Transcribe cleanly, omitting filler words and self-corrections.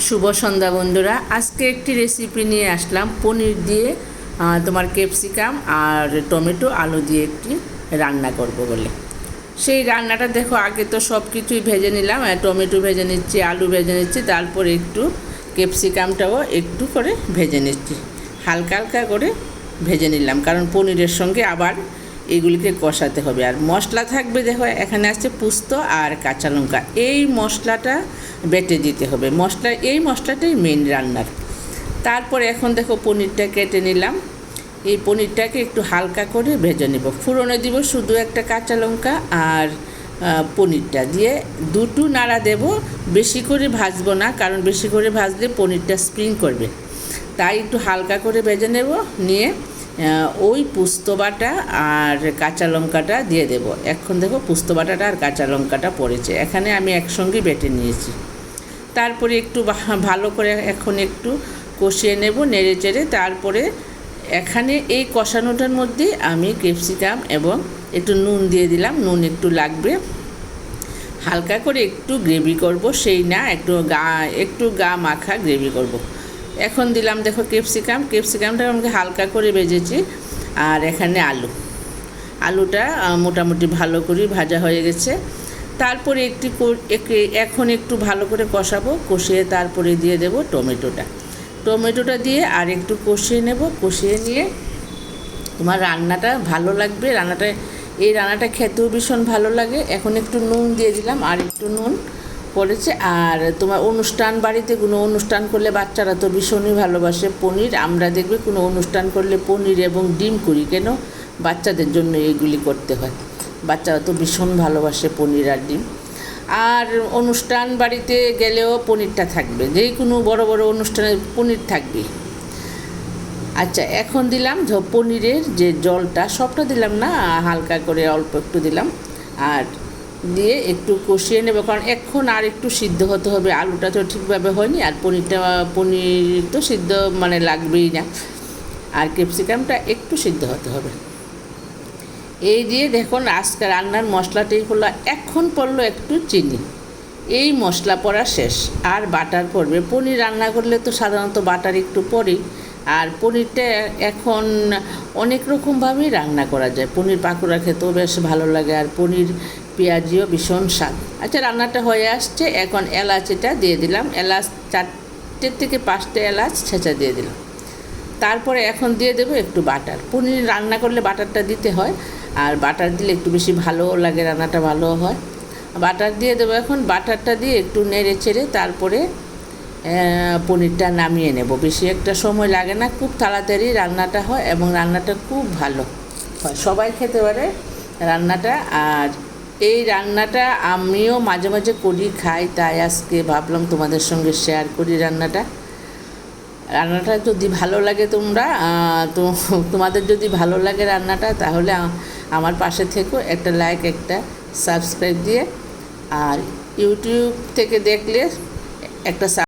শুভ সন্ধ্যা বন্ধুরা, আজকে একটি রেসিপি নিয়ে আসলাম পনির দিয়ে তোমার ক্যাপসিকাম আর টমেটো আলু দিয়ে একটি রান্না করব বলে। সেই রান্নাটা দেখো, আগে তো সব কিছুই ভেজে নিলাম, টমেটো ভেজে নিচ্ছি, আলু ভেজে নিচ্ছি, তারপরে একটু ক্যাপসিকামটাও একটু করে ভেজে নিচ্ছি, হালকা হালকা করে ভেজে নিলাম, কারণ পনিরের সঙ্গে আবার এগুলিকে কষাতে হবে। আর মশলা থাকবে, দেখো এখানে আছে পোস্ত আর কাঁচা লঙ্কা, এই মশলাটা বেটে দিতে হবে। এই মশলাটাই মেন রান্নার। তারপরে এখন দেখো পনিরটা কেটে নিলাম, এই পনিরটাকে একটু হালকা করে ভেজে নেব। ফোড়নে দিব শুধু একটা কাঁচা লঙ্কা আর পনিরটা দিয়ে দুটো নাড়া দেব, বেশি করে ভাজবো না, কারণ বেশি করে ভাজলে পনিরটা স্প্রিং করবে, তাই একটু হালকা করে ভেজে নেব। নিয়ে ওই পোস্ত বাটা আর কাঁচা লঙ্কাটা দিয়ে দেব। এখন দেখো পোস্ত বাটাটা আর কাঁচা লঙ্কাটা পড়েছে, এখানে আমি একসঙ্গে বেটে নিয়েছি। তারপরে একটু ভালো করে এখন একটু কষিয়ে নেব নেড়ে চেড়ে। তারপরে এখানে এই কষানোটার মধ্যে আমি ক্যাপসিকাম এবং একটু নুন দিয়ে দিলাম, নুন একটু লাগবে, হালকা করে একটু গ্রেভি করব, সেই না একটু গা মাখা গ্রেভি করব। এখন দিলাম দেখো ক্যাপসিকামটা আমাকে হালকা করে ভেজেছি। আর এখানে আলুটা মোটামুটি ভালো করে ভাজা হয়ে গেছে। তারপরে এখন একটু ভালো করে কষাবো, কষিয়ে তারপরে দিয়ে দেব টমেটোটা দিয়ে আর একটু কষিয়ে নেব। কষিয়ে নিয়ে তোমার রান্নাটা ভালো লাগবে, এই রান্নাটা খেতেও ভীষণ ভালো লাগে। এখন একটু নুন দিয়ে দিলাম, আর একটু নুন পড়েছে। আর তোমার বাড়িতে কোনো অনুষ্ঠান করলে বাচ্চারা তো ভীষণই ভালোবাসে পনির। আমরা দেখবে কোনো অনুষ্ঠান করলে পনির এবং ডিম করি, কেন বাচ্চাদের জন্য এইগুলি করতে হয়, বাচ্চারা তো ভীষণ ভালোবাসে পনির আর ডিম। আর অনুষ্ঠান বাড়িতে গেলেও পনিরটা থাকবে, যেই কোনো বড় বড় অনুষ্ঠানে পনির থাকবে। আচ্ছা, এখন দিলাম পনিরের যে জলটা, সবটা দিলাম না, হালকা করে অল্প একটু দিলাম, আর দিয়ে একটু কষিয়ে নেব, কারণ এখন আর একটু সিদ্ধ হতে হবে। আলুটা তো ঠিকভাবে হয়নি, আর পনির তো সিদ্ধ মানে লাগবেই না, আর ক্যাপসিকামটা একটু সিদ্ধ হতে হবে। এই দিয়ে দেখুন আজকে রান্নার মশলাটাই হলো, এখন পড়লো একটু চিনি, এই মশলা পড়া শেষ। আর বাটার পড়বে, পনির রান্না করলে তো সাধারণত বাটার একটু পড়েই। আর পনিরটা এখন অনেক রকমভাবেই রান্না করা যায়, পনির পাকোড়া খেতেও বেশ ভালো লাগে, আর পনির পেঁয়াজিও ভীষণ স্বাদ। আচ্ছা, রান্নাটা হয়ে আসছে, এখন এলাচিটা দিয়ে দিলাম, 4 থেকে 5টা এলাচ ছেঁচা দিয়ে দিলাম। তারপরে এখন দিয়ে দেবো একটু বাটার, পনির রান্না করলে বাটারটা দিতে হয়, আর বাটার দিলে একটু বেশি ভালোও লাগে, রান্নাটা ভালো হয়। বাটার দিয়ে দেবো, এখন বাটারটা দিয়ে একটু নেড়ে চেড়ে তারপরে পনিরটা নামিয়ে নেব। বেশি একটা সময় লাগে না, খুব তাড়াতাড়ি রান্নাটা হয় এবং রান্নাটা খুব ভালো হয়, সবাই খেতে পারে রান্নাটা। আর এই রান্নাটা আমিও মাঝে মাঝে করি, খাই, তাই আজকে ভাবলাম তোমাদের সঙ্গে শেয়ার করি রান্নাটা যদি ভালো লাগে তোমাদের যদি ভালো লাগে রান্নাটা, তাহলে আমার পাশে থেকো, একটা লাইক একটা সাবস্ক্রাইব দিয়ে, আর ইউটিউব থেকে দেখলে একটা